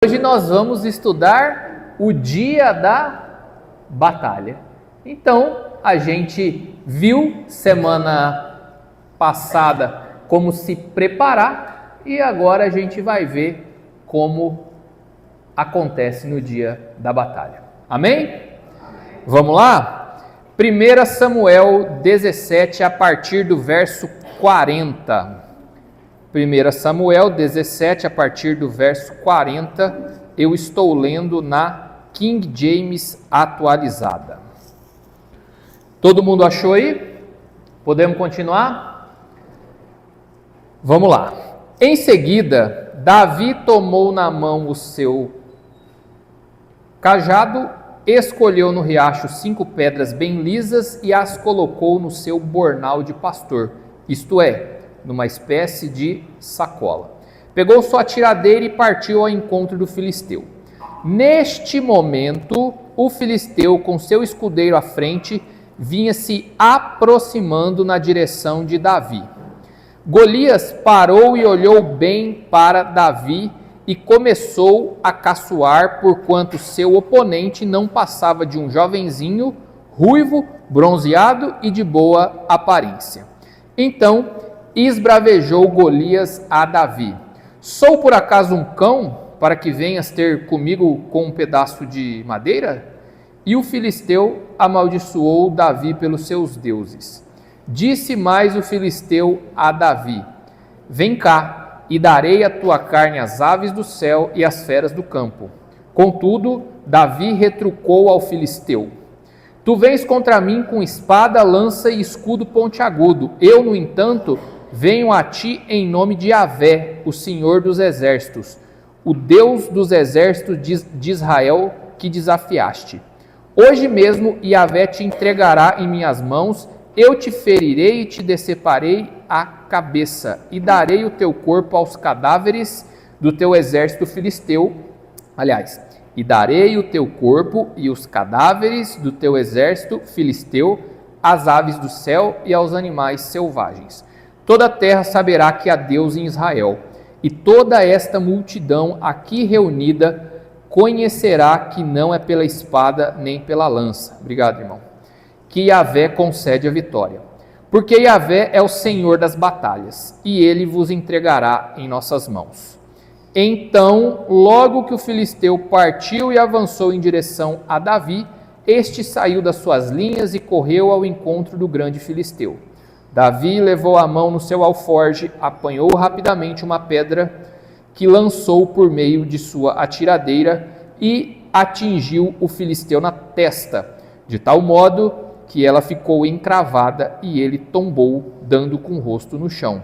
Hoje nós vamos estudar o dia da batalha. Então, a gente viu semana passada como se preparar e agora a gente vai ver como acontece no dia da batalha. Amém? Vamos lá? 1 Samuel 17, a partir do verso 40. 1 Samuel 17, a partir do verso 40, eu estou lendo na King James atualizada. Todo mundo achou aí? Podemos continuar? Vamos lá. Em seguida, Davi tomou na mão o seu cajado, escolheu no riacho 5 pedras bem lisas e as colocou no seu bornal de pastor, isto é, numa espécie de sacola. Pegou sua tiradeira e partiu ao encontro do filisteu. Neste momento, o filisteu, com seu escudeiro à frente, vinha se aproximando na direção de Davi. Golias parou e olhou bem para Davi e começou a caçoar, porquanto seu oponente não passava de um jovenzinho, ruivo, bronzeado e de boa aparência. Então, esbravejou Golias a Davi: sou por acaso um cão, para que venhas ter comigo com um pedaço de madeira? E o filisteu amaldiçoou Davi pelos seus deuses. Disse mais o filisteu a Davi: vem cá, e darei a tua carne às aves do céu e às feras do campo. Contudo, Davi retrucou ao filisteu: tu vens contra mim com espada, lança e escudo pontiagudo. Eu, no entanto, venho a ti em nome de Yahvé, o Senhor dos exércitos, o Deus dos exércitos de Israel, que desafiaste. Hoje mesmo Yahvé te entregará em minhas mãos, eu te ferirei e te deceparei a cabeça, e darei o teu corpo aos cadáveres do teu exército filisteu. E darei o teu corpo e os cadáveres do teu exército filisteu às aves do céu e aos animais selvagens. Toda a terra saberá que há Deus em Israel, e toda esta multidão aqui reunida conhecerá que não é pela espada nem pela lança. Obrigado, irmão. Que Yahvé concede a vitória. Porque Yahvé é o Senhor das batalhas, e ele vos entregará em nossas mãos. Então, logo que o filisteu partiu e avançou em direção a Davi, este saiu das suas linhas e correu ao encontro do grande filisteu. Davi levou a mão no seu alforje, apanhou rapidamente uma pedra que lançou por meio de sua atiradeira e atingiu o filisteu na testa, de tal modo que ela ficou encravada e ele tombou, dando com o rosto no chão.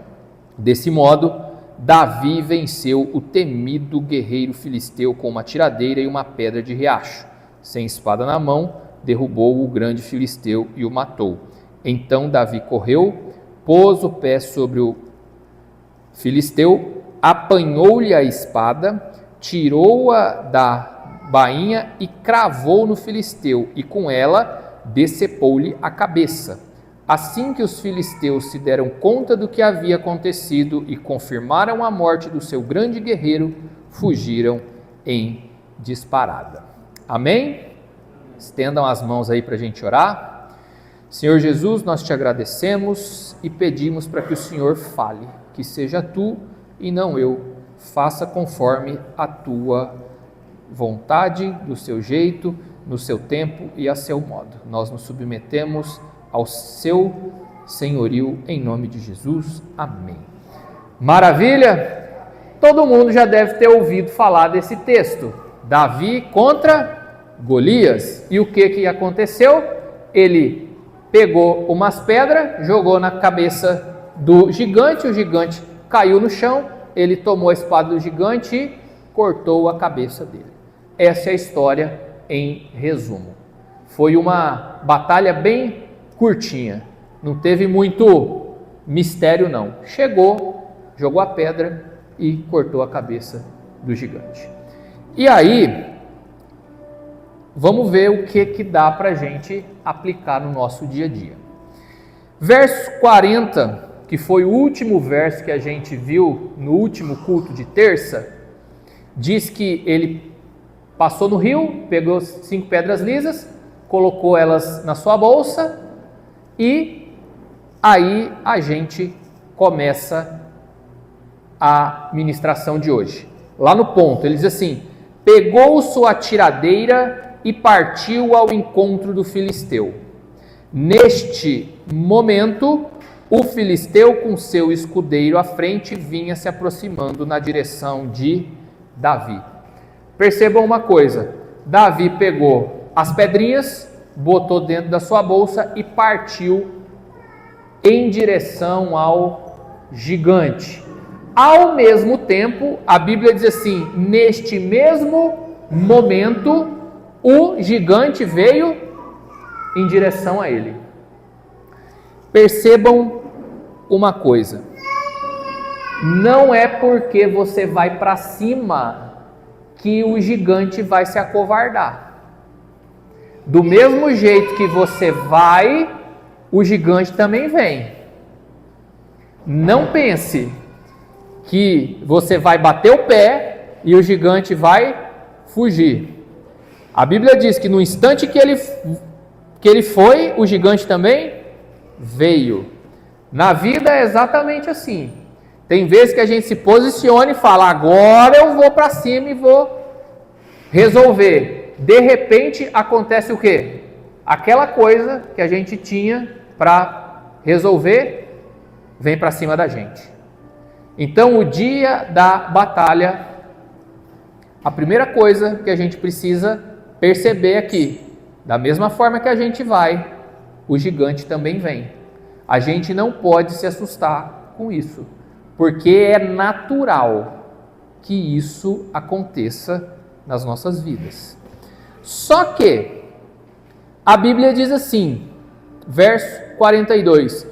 Desse modo, Davi venceu o temido guerreiro filisteu com uma tiradeira e uma pedra de riacho. Sem espada na mão, derrubou o grande filisteu e o matou. Então Davi correu, pôs o pé sobre o filisteu, apanhou-lhe a espada, tirou-a da bainha e cravou no filisteu, e com ela decepou-lhe a cabeça. Assim que os filisteus se deram conta do que havia acontecido e confirmaram a morte do seu grande guerreiro, fugiram em disparada. Amém? Estendam as mãos aí para a gente orar. Senhor Jesus, nós te agradecemos e pedimos para que o Senhor fale, que seja tu e não eu, faça conforme a tua vontade, do seu jeito, no seu tempo e a seu modo. Nós nos submetemos ao seu senhorio em nome de Jesus. Amém. Maravilha? Todo mundo já deve ter ouvido falar desse texto. Davi contra Golias. E o que aconteceu? Ele pegou umas pedras, jogou na cabeça do gigante, o gigante caiu no chão, ele tomou a espada do gigante e cortou a cabeça dele. Essa é a história em resumo. Foi uma batalha bem curtinha, não teve muito mistério não. Chegou, jogou a pedra e cortou a cabeça do gigante. E aí, vamos ver o que dá para a gente aplicar no nosso dia a dia. Verso 40, que foi o último verso que a gente viu no último culto de terça, diz que ele passou no rio, pegou 5 pedras lisas, colocou elas na sua bolsa e aí a gente começa a ministração de hoje. Lá no ponto, ele diz assim: pegou sua tiradeira e partiu ao encontro do filisteu. Neste momento, o filisteu com seu escudeiro à frente vinha se aproximando na direção de Davi. Percebam uma coisa, Davi pegou as pedrinhas, botou dentro da sua bolsa e partiu em direção ao gigante. Ao mesmo tempo, a Bíblia diz assim: neste mesmo momento, o gigante veio em direção a ele. Percebam uma coisa, não é porque você vai para cima que o gigante vai se acovardar. Do mesmo jeito que você vai, o gigante também vem. Não pense que você vai bater o pé e o gigante vai fugir. A Bíblia diz que no instante que ele foi, o gigante também veio. Na vida é exatamente assim. Tem vezes que a gente se posiciona e fala: agora eu vou para cima e vou resolver. De repente acontece o quê? Aquela coisa que a gente tinha para resolver vem para cima da gente. Então, o dia da batalha, a primeira coisa que a gente precisa perceber é que, da mesma forma que a gente vai, o gigante também vem. A gente não pode se assustar com isso, porque é natural que isso aconteça nas nossas vidas. Só que a Bíblia diz assim, verso 42,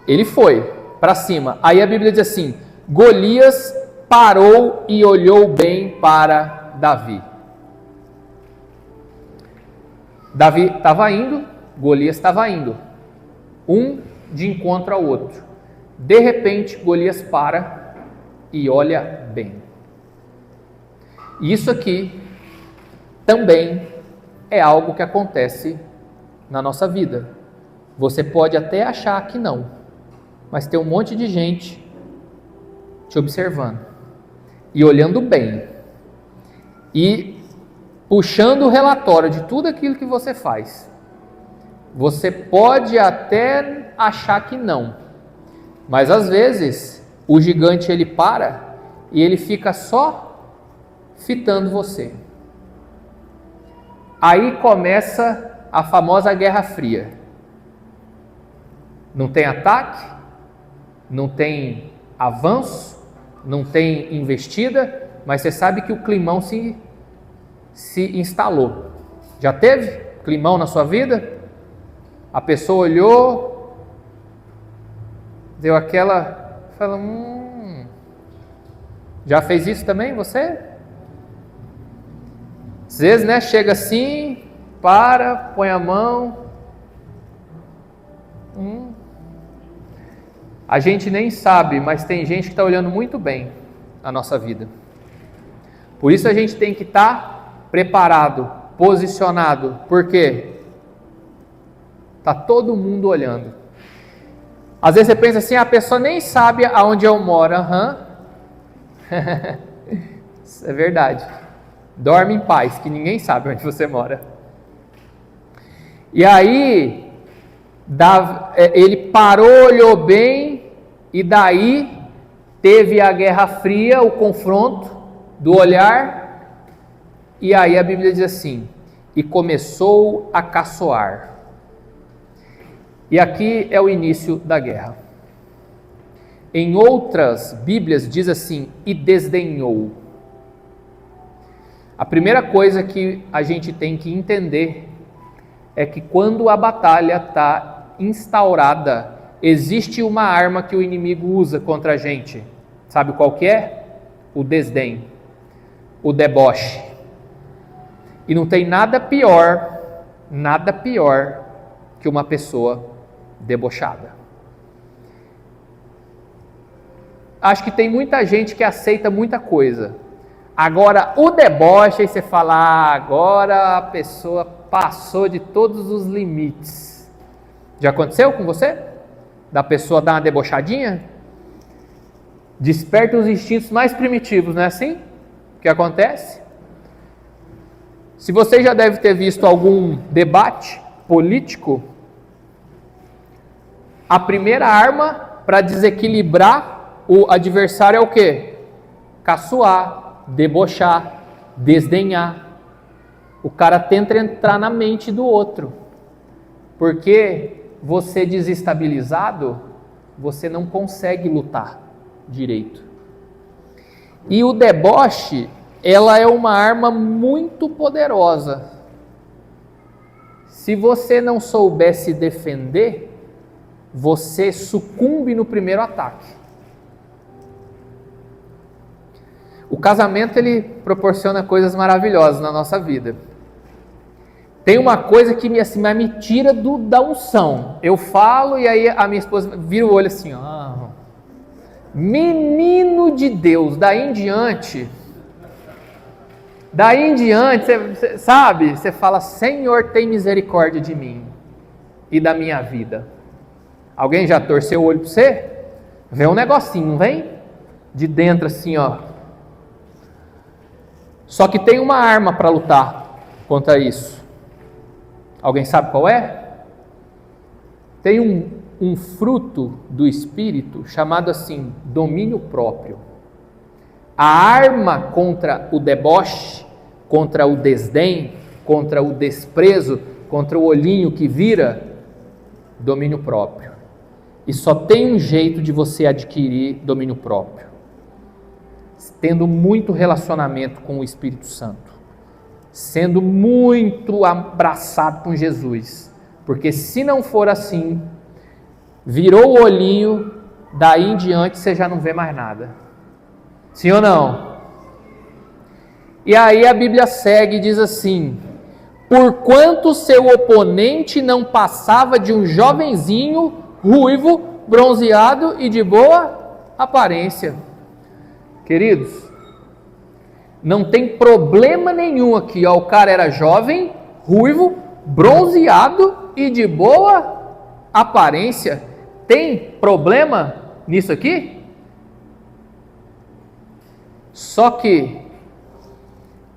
ele foi para cima. Aí a Bíblia diz assim: Golias parou e olhou bem para Davi. Davi estava indo, Golias estava indo, um de encontro ao outro. De repente, Golias para e olha bem. Isso aqui também é algo que acontece na nossa vida. Você pode até achar que não, mas tem um monte de gente te observando e olhando bem e puxando o relatório de tudo aquilo que você faz. Você pode até achar que não, mas às vezes o gigante ele para e ele fica só fitando você. Aí começa a famosa Guerra Fria. Não tem ataque, não tem avanço, não tem investida, mas você sabe que o climão se instalou. Já teve climão na sua vida? A pessoa olhou, deu aquela, falou, já fez isso também você? Às vezes, né, chega assim, para, põe a mão, a gente nem sabe, mas tem gente que está olhando muito bem a nossa vida. Por isso a gente tem que estar preparado, posicionado, porque está todo mundo olhando. Às vezes você pensa assim, a pessoa nem sabe aonde eu moro. Isso é verdade. Dorme em paz, que ninguém sabe onde você mora. E aí, ele parou, olhou bem, e daí teve a Guerra Fria, o confronto do olhar, e aí a Bíblia diz assim, e começou a caçoar. E aqui é o início da guerra. Em outras Bíblias diz assim, e desdenhou. A primeira coisa que a gente tem que entender é que quando a batalha está instaurada, existe uma arma que o inimigo usa contra a gente. Sabe qual que é? O desdém, o deboche. E não tem nada pior que uma pessoa debochada. acho que tem muita gente que aceita muita coisa. Agora, o deboche, aí você fala, agora a pessoa passou de todos os limites. Já aconteceu com você? Da pessoa dar uma debochadinha? Desperta os instintos mais primitivos, não é assim que acontece? Se você já deve ter visto algum debate político, a primeira arma para desequilibrar o adversário é o quê? Caçoar, debochar, desdenhar. O cara tenta entrar na mente do outro, porque você desestabilizado, você não consegue lutar direito. E o deboche, ela é uma arma muito poderosa. Se você não souber se defender, você sucumbe no primeiro ataque. O casamento, ele proporciona coisas maravilhosas na nossa vida. Tem uma coisa que me tira da unção. Eu falo e aí a minha esposa vira o olho assim, menino de Deus, daí em diante, você sabe, você fala, Senhor, tem misericórdia de mim e da minha vida. Alguém já torceu o olho para você? Vê um negocinho, não vem? De dentro assim, ó. Só que tem uma arma para lutar contra isso. Alguém sabe qual é? Tem um fruto do Espírito chamado assim, domínio próprio. A arma contra o deboche, contra o desdém, contra o desprezo, contra o olhinho que vira, domínio próprio. E só tem um jeito de você adquirir domínio próprio: tendo muito relacionamento com o Espírito Santo, sendo muito abraçado com Jesus. Porque se não for assim, virou o olhinho, daí em diante você já não vê mais nada. Sim ou não? E aí a Bíblia segue e diz assim: porquanto seu oponente não passava de um jovenzinho ruivo, bronzeado e de boa aparência. Queridos, não tem problema nenhum aqui, ó, o cara era jovem, ruivo, bronzeado e de boa aparência. Tem problema nisso aqui? Só que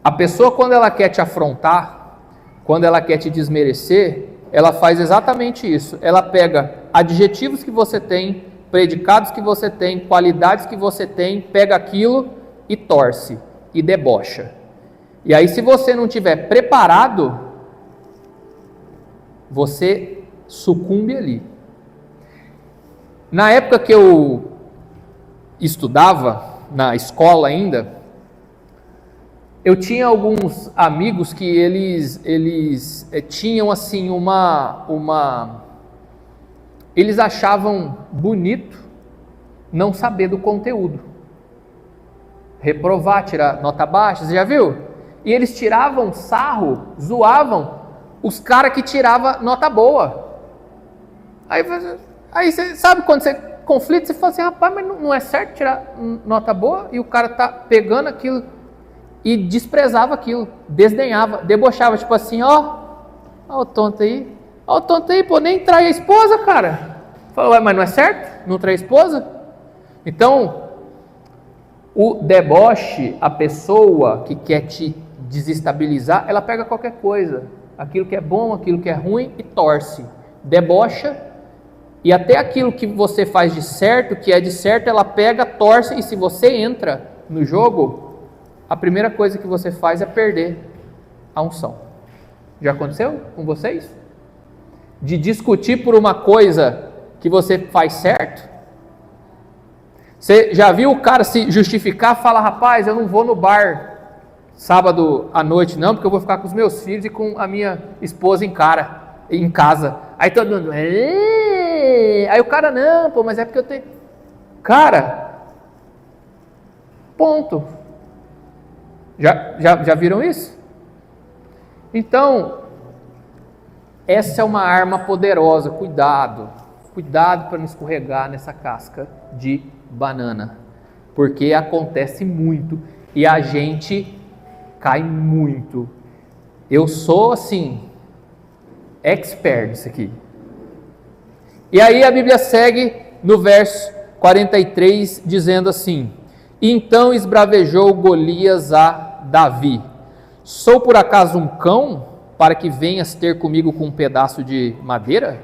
a pessoa, quando ela quer te afrontar, quando ela quer te desmerecer, ela faz exatamente isso. Ela pega adjetivos que você tem, predicados que você tem, qualidades que você tem, pega aquilo e torce e debocha. E aí, se você não estiver preparado, você sucumbe ali. Na época que eu estudava na escola ainda, eu tinha alguns amigos que eles tinham assim eles achavam bonito não saber do conteúdo, reprovar, tirar nota baixa, você já viu? E eles tiravam sarro, zoavam os caras que tiravam nota boa. Aí você sabe quando você conflita, você fala assim, rapaz, mas não é certo tirar nota boa? E o cara tá pegando aquilo e desprezava aquilo, desdenhava, debochava, tipo assim, ó o tonto aí, pô, nem trai a esposa, cara. Falou, ué, mas não é certo? Não trai a esposa? Então, o deboche, a pessoa que quer te desestabilizar, ela pega qualquer coisa, aquilo que é bom, aquilo que é ruim, e torce, debocha, e até aquilo que você faz de certo, que é de certo, ela pega, torce, e se você entra no jogo, a primeira coisa que você faz é perder a unção. Já aconteceu com vocês? De discutir por uma coisa que você faz certo? Você já viu o cara se justificar, fala, rapaz, eu não vou no bar sábado à noite não, porque eu vou ficar com os meus filhos e com a minha esposa em casa. Aí todo mundo, aí o cara, não, pô, mas é porque eu tenho... Cara, ponto. Já viram isso? Então, essa é uma arma poderosa, cuidado para não escorregar nessa casca de banana. porque acontece muito e a gente cai muito. Eu sou assim, expert nisso aqui. E aí a Bíblia segue no verso 43, dizendo assim: então esbravejou Golias a Davi: sou por acaso um cão, para que venhas ter comigo com um pedaço de madeira?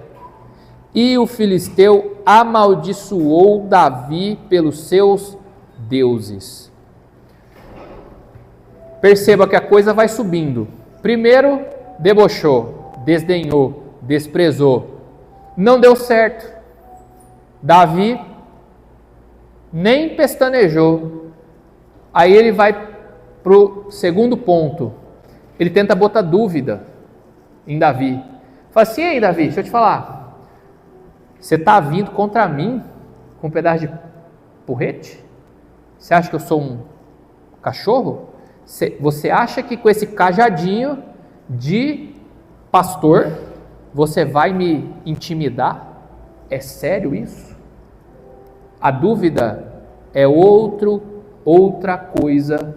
E o filisteu amaldiçoou Davi pelos seus deuses. Perceba que a coisa vai subindo. Primeiro, debochou, desdenhou, desprezou. Não deu certo. Davi nem pestanejou. Aí ele vai para o segundo ponto. Ele tenta botar dúvida em Davi. Fala assim: ei Davi, deixa eu te falar. Você está vindo contra mim com um pedaço de porrete? Você acha que eu sou um cachorro? Você acha que com esse cajadinho de pastor você vai me intimidar? É sério isso? A dúvida é outra coisa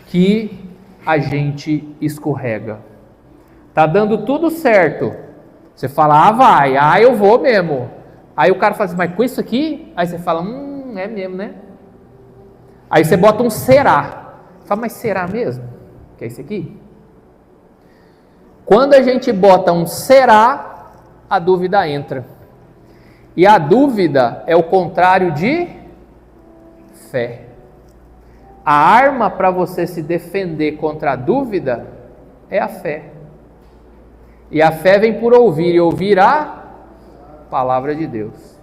que a gente escorrega. Tá dando tudo certo. Você fala: vai, eu vou mesmo. Aí o cara fala assim: mas com isso aqui? Aí você fala: é mesmo, né? Aí você bota um será. Fala: mas será mesmo? Que é isso aqui? Quando a gente bota um será, a dúvida entra. E a dúvida é o contrário de fé. A arma para você se defender contra a dúvida é a fé. E a fé vem por ouvir, e ouvir a palavra de Deus.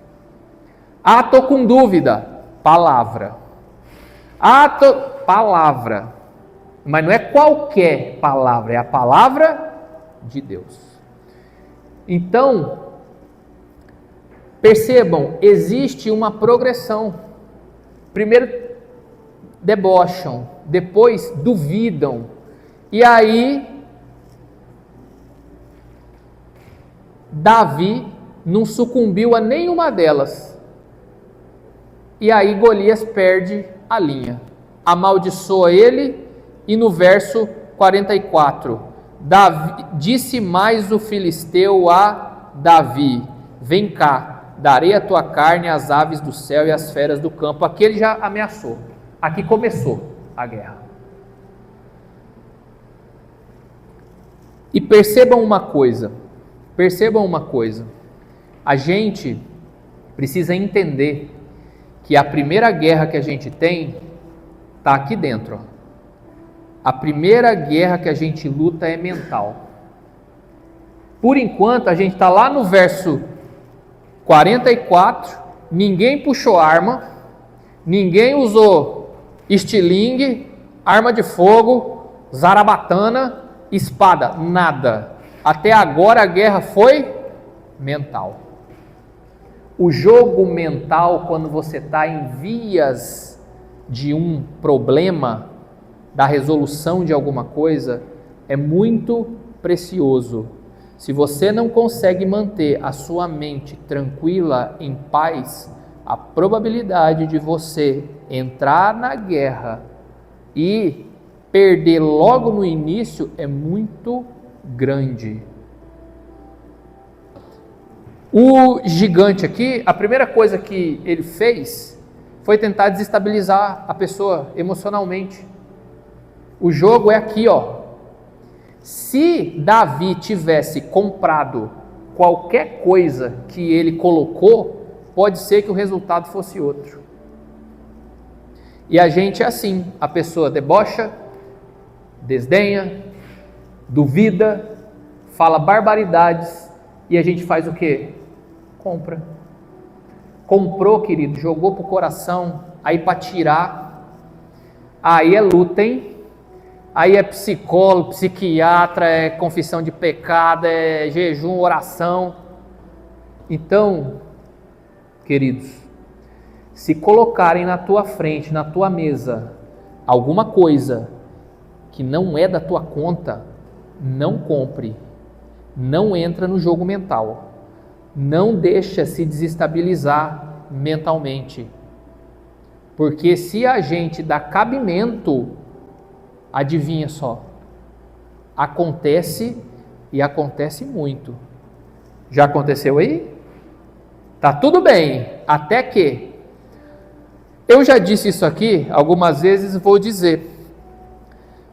Estou com dúvida. Palavra. Palavra. Mas não é qualquer palavra, é a palavra de Deus. Então, percebam, existe uma progressão. Primeiro debocham, depois duvidam, e aí Davi não sucumbiu a nenhuma delas. E aí Golias perde a linha, amaldiçoa ele, e no verso 44, disse mais o filisteu a Davi: vem cá, darei a tua carne às aves do céu e às feras do campo. Aqui ele já ameaçou, aqui começou a guerra. E percebam uma coisa, a gente precisa entender que a primeira guerra que a gente tem está aqui dentro, ó. A primeira guerra que a gente luta é mental. Por enquanto a gente está lá no verso 44, ninguém puxou arma, ninguém usou estilingue, arma de fogo, zarabatana, espada, nada. Até agora a guerra foi mental. O jogo mental, quando você está em vias de um problema, da resolução de alguma coisa, é muito precioso. Se você não consegue manter a sua mente tranquila, em paz, a probabilidade de você entrar na guerra e perder logo no início é muito grande. O gigante aqui, a primeira coisa que ele fez foi tentar desestabilizar a pessoa emocionalmente. O jogo é aqui, ó. Se Davi tivesse comprado qualquer coisa que ele colocou, pode ser que o resultado fosse outro. E a gente é assim, a pessoa debocha, desdenha, duvida, fala barbaridades, e a gente faz o quê? Compra. Comprou, querido, jogou pro coração, aí para tirar, aí é luta, hein? Aí é psicólogo, psiquiatra, é confissão de pecado, é jejum, oração. Então, queridos, se colocarem na tua frente, na tua mesa, alguma coisa que não é da tua conta, não compre, não entra no jogo mental, não deixa se desestabilizar mentalmente. Porque se a gente dá cabimento, adivinha só, acontece e acontece muito. Já aconteceu aí? Tá tudo bem, até que eu já disse isso aqui algumas vezes, vou dizer.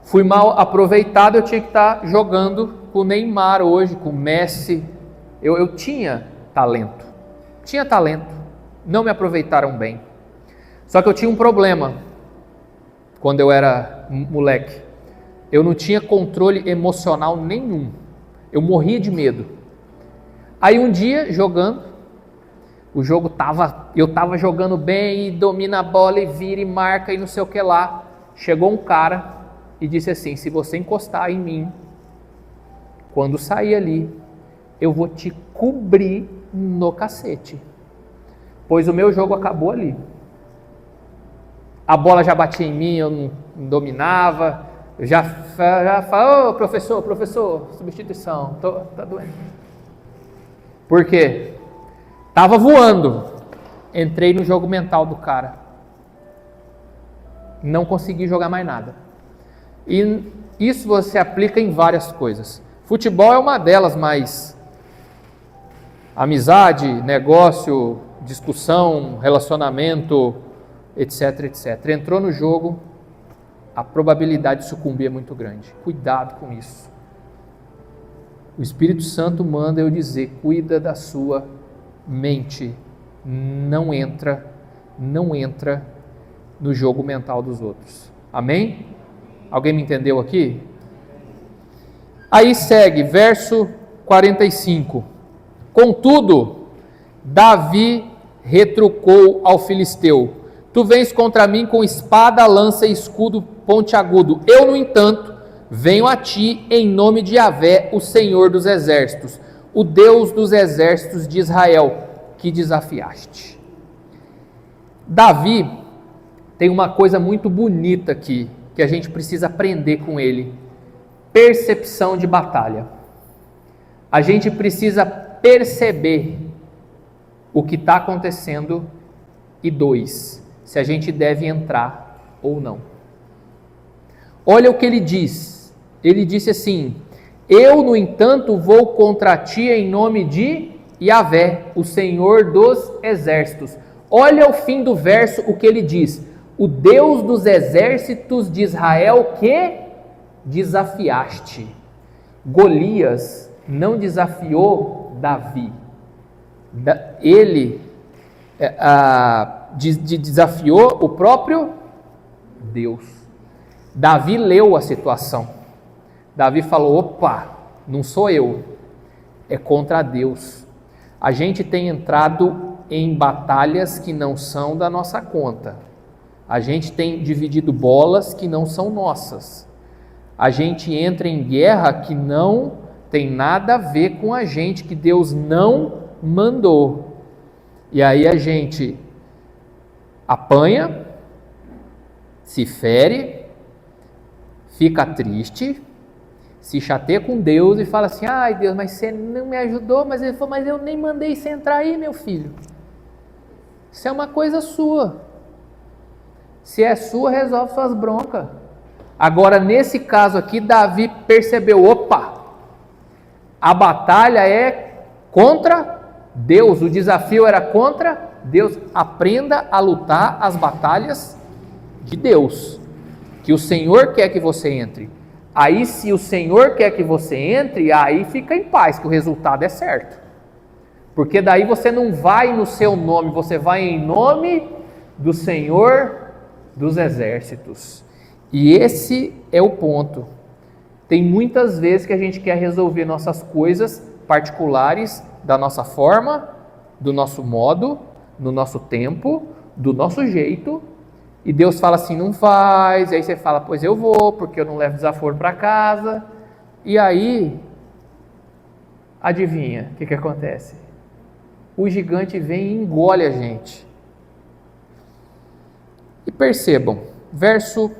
Fui mal aproveitado, eu tinha que estar jogando com o Neymar hoje, com o Messi. Eu tinha talento, não me aproveitaram bem. Só que eu tinha um problema quando eu era moleque. Eu não tinha controle emocional nenhum. Eu morria de medo. Aí um dia, jogando, eu estava jogando bem, e domina a bola, e vira, e marca, e não sei o que lá. Chegou um cara e disse assim: se você encostar em mim, quando sair ali, eu vou te cobrir no cacete. Pois o meu jogo acabou ali. A bola já batia em mim, eu não dominava, eu já falava: ô professor, substituição, tá doendo. Por quê? Estava voando, entrei no jogo mental do cara, não consegui jogar mais nada. E isso você aplica em várias coisas. Futebol é uma delas, mas amizade, negócio, discussão, relacionamento, etc, etc. Entrou no jogo, a probabilidade de sucumbir é muito grande. Cuidado com isso. O Espírito Santo manda eu dizer: cuida da sua mente. Não entra no jogo mental dos outros. Amém? Alguém me entendeu aqui? Aí segue, verso 45. Contudo, Davi retrucou ao filisteu: tu vens contra mim com espada, lança e escudo pontiagudo. Eu, no entanto, venho a ti em nome de Yahvé, o Senhor dos exércitos, o Deus dos exércitos de Israel, que desafiaste. Davi tem uma coisa muito bonita aqui, que a gente precisa aprender com ele: percepção de batalha. A gente precisa perceber o que está acontecendo e se a gente deve entrar ou não. Olha o que ele diz. Ele disse assim: eu, no entanto, vou contra ti em nome de Yahvé, o Senhor dos exércitos. Olha o fim do verso, o que ele diz: o Deus dos exércitos de Israel que desafiaste. Golias não desafiou Davi. Ele desafiou o próprio Deus. Davi leu a situação. Davi falou: opa, não sou eu, é contra Deus. A gente tem entrado em batalhas que não são da nossa conta. A gente tem dividido bolas que não são nossas. A gente entra em guerra que não tem nada a ver com a gente, que Deus não mandou. E aí a gente apanha, se fere, fica triste, se chateia com Deus e fala assim: ai Deus, mas você não me ajudou. Mas ele falou: mas eu nem mandei você entrar aí, meu filho. Isso é uma coisa sua. Se é sua, resolve suas broncas. Agora, nesse caso aqui, Davi percebeu: opa, a batalha é contra Deus, o desafio era contra Deus. Aprenda a lutar as batalhas de Deus, que o Senhor quer que você entre. Aí, se o Senhor quer que você entre, aí fica em paz, que o resultado é certo. Porque daí você não vai no seu nome, você vai em nome do Senhor dos exércitos. E esse é o ponto. Tem muitas vezes que a gente quer resolver nossas coisas particulares da nossa forma, do nosso modo, no nosso tempo, do nosso jeito, e Deus fala assim: não faz. E aí você fala: pois eu vou, porque eu não levo desaforo para casa. E aí, adivinha o que acontece? O gigante vem e engole a gente. E percebam, verso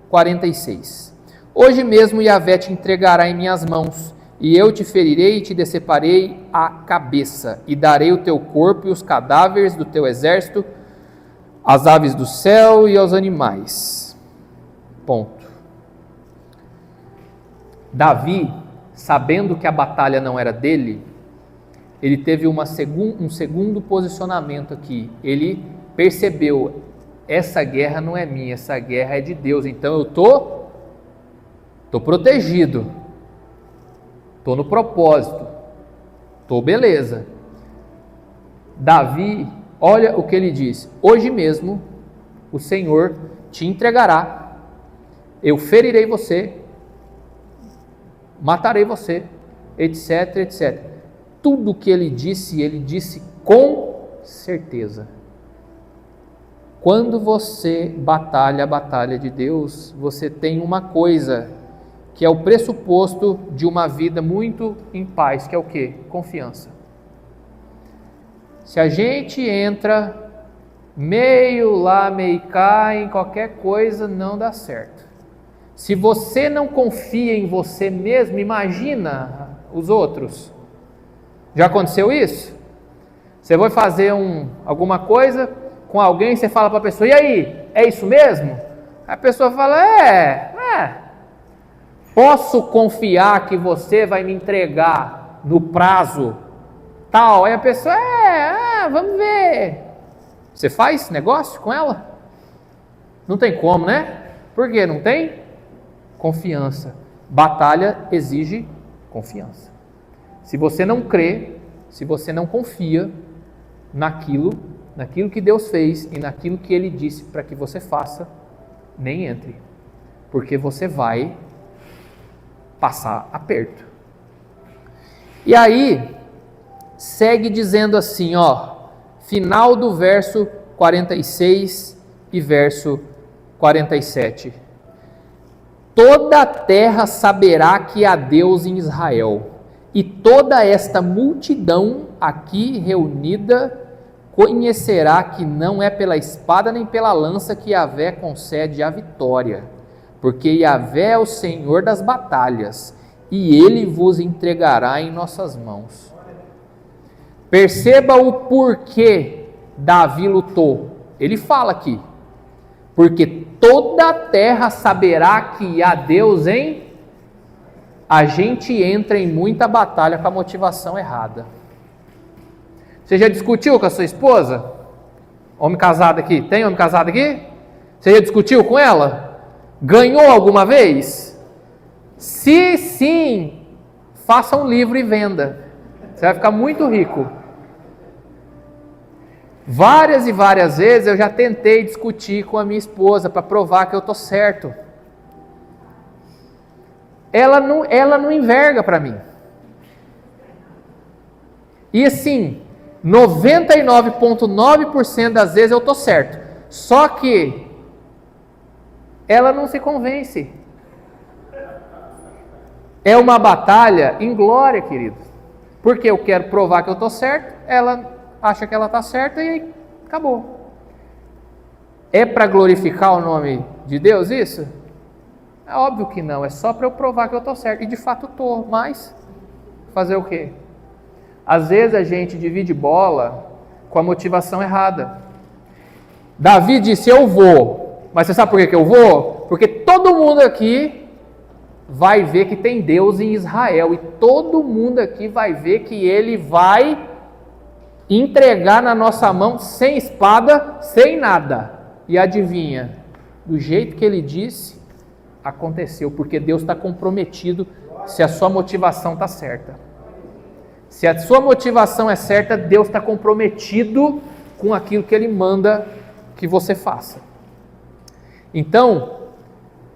46. Hoje mesmo Yahvé te entregará em minhas mãos, e eu te ferirei e te deceparei a cabeça, e darei o teu corpo e os cadáveres do teu exército às aves do céu e aos animais. Ponto. Davi, sabendo que a batalha não era dele, ele teve um segundo posicionamento aqui. Ele percebeu, essa guerra não é minha, essa guerra é de Deus, então eu tô protegido, tô no propósito, tô beleza. Davi, olha o que ele diz: hoje mesmo o Senhor te entregará, eu ferirei você, matarei você, etc, etc. Tudo que ele disse com certeza. Quando você batalha a batalha de Deus, você tem uma coisa que é o pressuposto de uma vida muito em paz, que é o quê? Confiança. Se a gente entra meio lá, meio cá, em qualquer coisa, não dá certo. Se você não confia em você mesmo, imagina os outros. Já aconteceu isso? Você vai fazer alguma coisa com alguém, você fala para a pessoa: e aí, é isso mesmo? A pessoa fala: posso confiar que você vai me entregar no prazo tal? Aí a pessoa: vamos ver. Você faz negócio com ela? Não tem como, né? Por quê? Não tem confiança. Batalha exige confiança. Se você não crê, se você não confia naquilo que Deus fez e naquilo que Ele disse para que você faça, nem entre, porque você vai passar aperto. E aí, segue dizendo assim, final do verso 46 e verso 47. Toda a terra saberá que há Deus em Israel, e toda esta multidão aqui reunida conhecerá que não é pela espada nem pela lança que Yahvé concede a vitória, porque Yahvé é o Senhor das batalhas, e Ele vos entregará em nossas mãos. Perceba o porquê Davi lutou. Ele fala aqui: porque toda a terra saberá que há Deus em... A gente entra em muita batalha com a motivação errada. Você já discutiu com a sua esposa? Homem casado aqui, tem homem casado aqui? Você já discutiu com ela? Ganhou alguma vez? Se sim, faça um livro e venda. Você vai ficar muito rico. Várias e várias vezes eu já tentei discutir com a minha esposa para provar que eu estou certo. Ela não enverga para mim. E assim, 99,9% das vezes eu estou certo. Só que ela não se convence. É uma batalha inglória, querido. Porque eu quero provar que eu estou certo, ela acha que ela está certa e aí acabou. É para glorificar o nome de Deus isso? É óbvio que não, é só para eu provar que eu estou certo. E de fato estou, mas fazer o quê? Às vezes a gente divide bola com a motivação errada. Davi disse: eu vou. Mas você sabe por que eu vou? Porque todo mundo aqui vai ver que tem Deus em Israel. E todo mundo aqui vai ver que Ele vai entregar na nossa mão sem espada, sem nada. E adivinha? Do jeito que Ele disse, aconteceu. Porque Deus está comprometido se a sua motivação está certa. Se a sua motivação é certa, Deus está comprometido com aquilo que Ele manda que você faça. Então,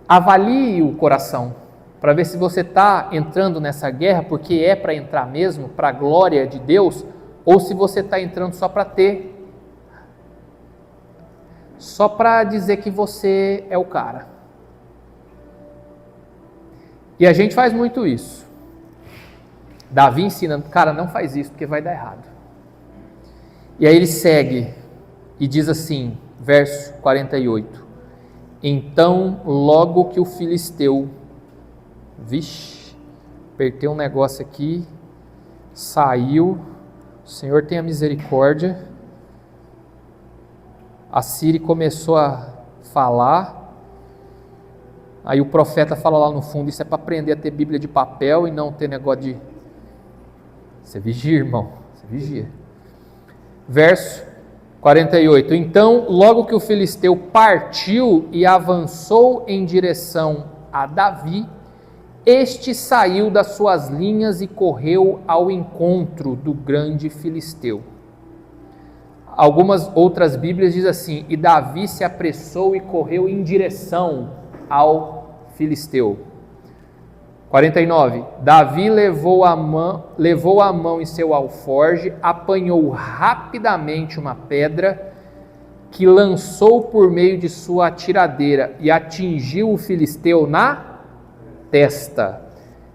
avalie o coração para ver se você está entrando nessa guerra porque é para entrar mesmo, para a glória de Deus, ou se você está entrando só para ter, só para dizer que você é o cara. E a gente faz muito isso. Davi ensina: cara, não faz isso porque vai dar errado. E aí ele segue e diz assim, verso 48: então logo que o filisteu, apertei um negócio aqui, saiu, o Senhor tenha misericórdia, A Siri começou a falar, aí o profeta fala lá no fundo, isso é para aprender a ter Bíblia de papel e não ter negócio de... Você vigia, irmão, você vigia. Verso 48. Então, logo que o filisteu partiu e avançou em direção a Davi, este saiu das suas linhas e correu ao encontro do grande filisteu. Algumas outras Bíblias dizem assim, e Davi se apressou e correu em direção ao filisteu. 49. Davi levou a mão em seu alforge, apanhou rapidamente uma pedra que lançou por meio de sua atiradeira e atingiu o filisteu na testa,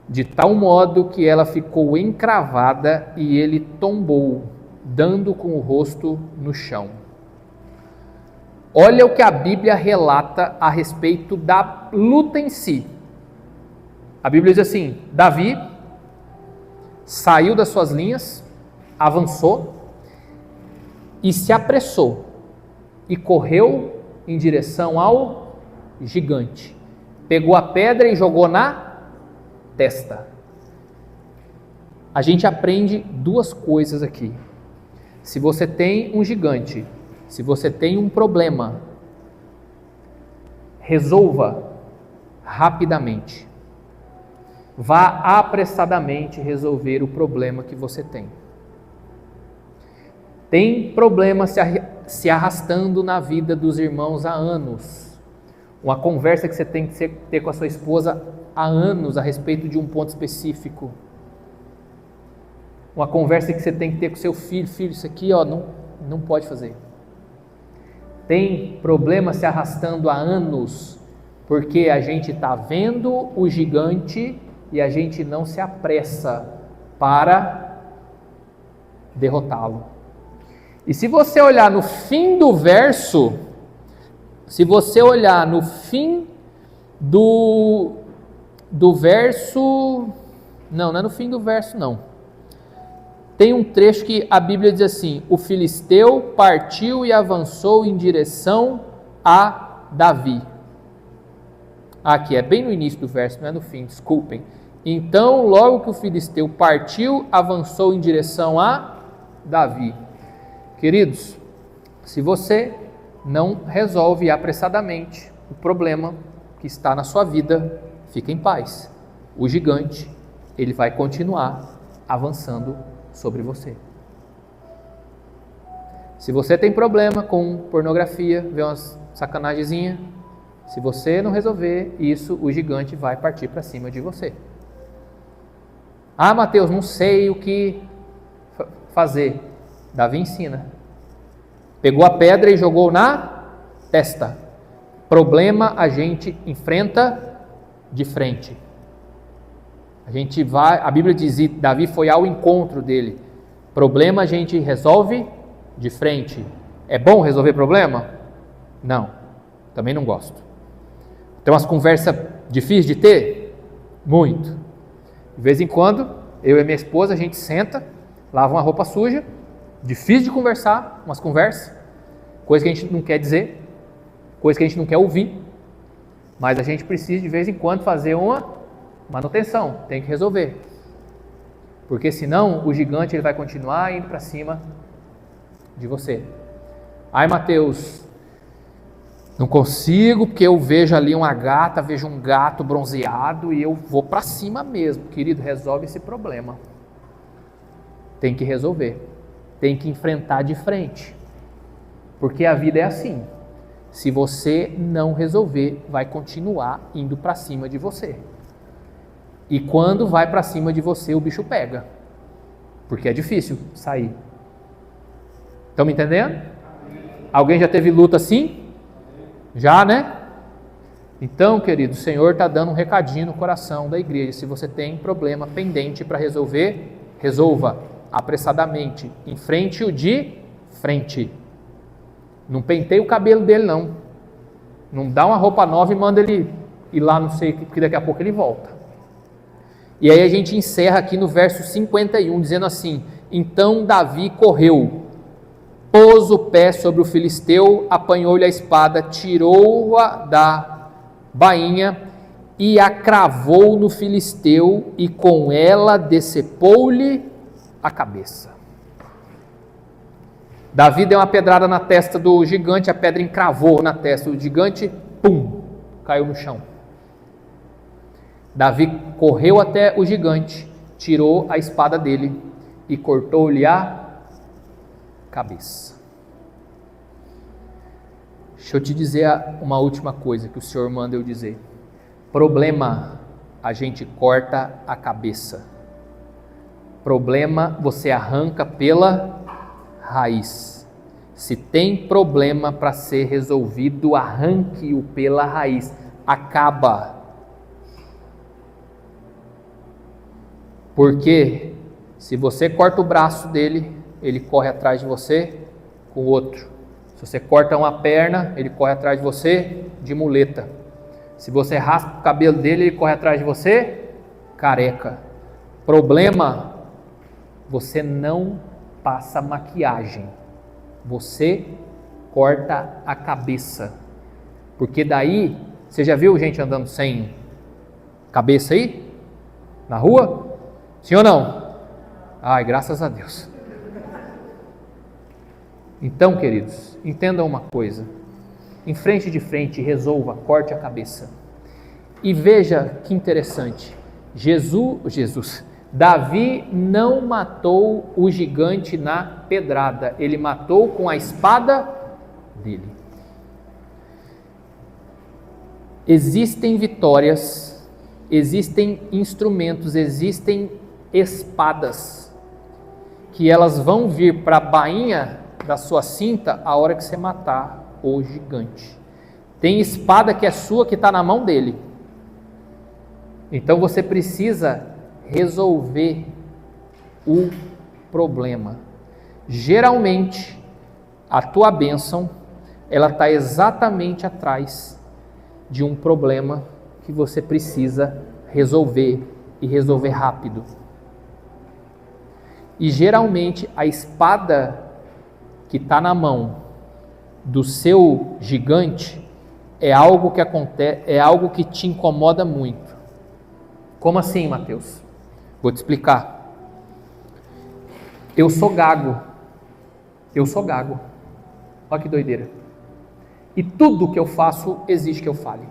de tal modo que ela ficou encravada e ele tombou, dando com o rosto no chão. Olha o que a Bíblia relata a respeito da luta em si. A Bíblia diz assim, Davi saiu das suas linhas, avançou e se apressou e correu em direção ao gigante. Pegou a pedra e jogou na testa. A gente aprende duas coisas aqui. Se você tem um gigante, se você tem um problema, resolva rapidamente. Vá apressadamente resolver o problema que você tem. Tem problema se arrastando na vida dos irmãos há anos. Uma conversa que você tem que ter com a sua esposa há anos a respeito de um ponto específico. Uma conversa que você tem que ter com seu filho. Filho, isso aqui não pode fazer. Tem problema se arrastando há anos, porque a gente está vendo o gigante e a gente não se apressa para derrotá-lo. E se você olhar no fim do verso, do verso, não é no fim do verso não. Tem um trecho que a Bíblia diz assim, o filisteu partiu e avançou em direção a Davi. Aqui, é bem no início do verso, não é no fim, desculpem. Então, logo que o filisteu partiu, avançou em direção a Davi. Queridos, se você não resolve apressadamente o problema que está na sua vida, fique em paz. O gigante, ele vai continuar avançando sobre você. Se você tem problema com pornografia, vê umas sacanagemzinhas, se você não resolver isso, o gigante vai partir para cima de você. Ah, Mateus, não sei o que fazer. Davi ensina. Pegou a pedra e jogou na testa. Problema a gente enfrenta de frente. A Bíblia diz que Davi foi ao encontro dele. Problema a gente resolve de frente. É bom resolver problema? Não, também não gosto. Tem umas conversas difíceis de ter? Muito. De vez em quando, eu e minha esposa, a gente senta, lava uma roupa suja, difícil de conversar, umas conversas, coisa que a gente não quer dizer, coisa que a gente não quer ouvir, mas a gente precisa de vez em quando fazer uma manutenção, tem que resolver, porque senão o gigante ele vai continuar indo para cima de você. Ai, Mateus, não consigo porque eu vejo ali uma gata, vejo um gato bronzeado e eu vou para cima mesmo. Querido, resolve esse problema. Tem que resolver, tem que enfrentar de frente, porque a vida é assim. Se você não resolver, vai continuar indo para cima de você. E quando vai para cima de você, o bicho pega, porque é difícil sair. Estão me entendendo? Alguém já teve luta assim? Já, né? Então, querido, o Senhor está dando um recadinho no coração da igreja. Se você tem problema pendente para resolver, resolva apressadamente. Enfrente-o de frente. Não penteie o cabelo dele, não. Não dá uma roupa nova e manda ele ir lá, não sei, porque daqui a pouco ele volta. E aí a gente encerra aqui no verso 51, dizendo assim: então Davi correu. pôs o pé sobre o filisteu, apanhou-lhe a espada, tirou-a da bainha e a cravou no filisteu, e com ela decepou-lhe a cabeça. Davi deu uma pedrada na testa do gigante, a pedra encravou na testa do gigante, pum, caiu no chão. Davi correu até o gigante, tirou a espada dele e cortou-lhe a cabeça. Deixa eu te dizer uma última coisa que o Senhor manda eu dizer. Problema, a gente corta a cabeça. Problema, você arranca pela raiz. Se tem problema para ser resolvido, arranque-o pela raiz. Acaba. Porque se você corta o braço dele, ele corre atrás de você com o outro. Se você corta uma perna, ele corre atrás de você de muleta. Se você raspa o cabelo dele, ele corre atrás de você careca. Problema, você não passa maquiagem. Você corta a cabeça. Porque daí, você já viu gente andando sem cabeça aí? Na rua? Sim ou não? Ai, graças a Deus. Então, queridos, entendam uma coisa. Em frente, resolva, corte a cabeça. E veja que interessante. Davi não matou o gigante na pedrada. Ele matou com a espada dele. Existem vitórias, existem instrumentos, existem espadas que elas vão vir para a bainha da sua cinta a hora que você matar o gigante. Tem espada que é sua, que está na mão dele. Então você precisa resolver o problema. Geralmente, a tua bênção, ela está exatamente atrás de um problema que você precisa resolver e resolver rápido. E geralmente a espada que está na mão do seu gigante é algo que acontece, é algo que te incomoda muito. Como assim, Mateus? Vou te explicar. Eu sou gago. Olha que doideira. E tudo que eu faço exige que eu fale.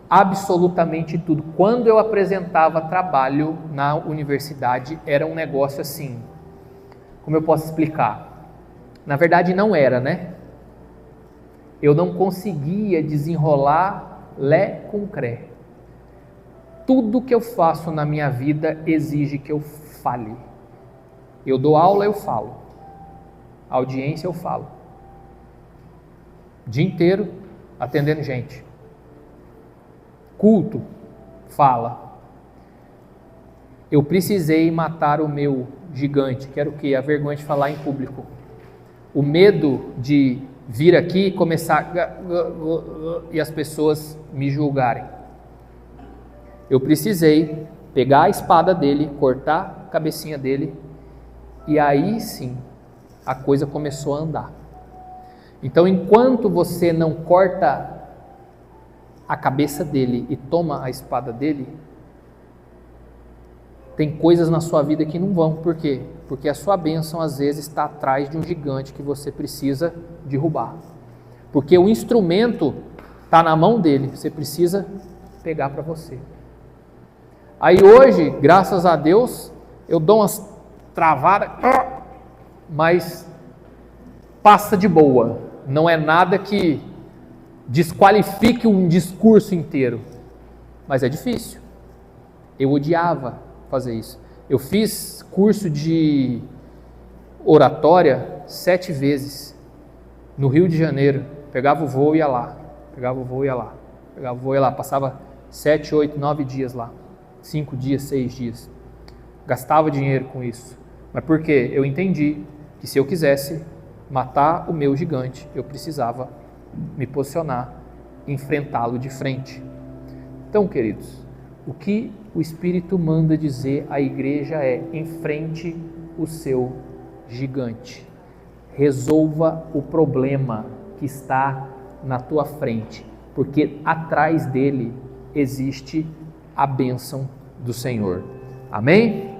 Absolutamente tudo. Quando eu apresentava trabalho na universidade, era um negócio assim. Como eu posso explicar? Na verdade não era, né? Eu não conseguia desenrolar lé com cré. Tudo que eu faço na minha vida exige que eu fale. Eu dou aula, eu falo. Audiência, eu falo. O dia inteiro atendendo gente. Culto, fala. Eu precisei matar o meu gigante, que era o quê? A vergonha de falar em público. O medo de vir aqui e começar e as pessoas me julgarem. Eu precisei pegar a espada dele, cortar a cabecinha dele, e aí sim a coisa começou a andar. Então, enquanto você não corta a cabeça dele e toma a espada dele, tem coisas na sua vida que não vão. Por quê? Porque a sua bênção às vezes está atrás de um gigante que você precisa derrubar. Porque o instrumento está na mão dele, você precisa pegar para você. Aí hoje, graças a Deus, eu dou umas travadas, mas passa de boa. Não é nada que desqualifique um discurso inteiro. Mas é difícil. Eu odiava fazer isso. Eu fiz curso de oratória 7 vezes no Rio de Janeiro. Pegava o voo e ia lá. Passava 7, 8, 9 dias lá. 5 dias, 6 dias. Gastava dinheiro com isso. Mas por quê? Eu entendi que se eu quisesse matar o meu gigante, eu precisava me posicionar, enfrentá-lo de frente. Então, queridos, o que o Espírito manda dizer à igreja é: enfrente o seu gigante. resolva o problema que está na tua frente, porque atrás dele existe a bênção do Senhor. Amém?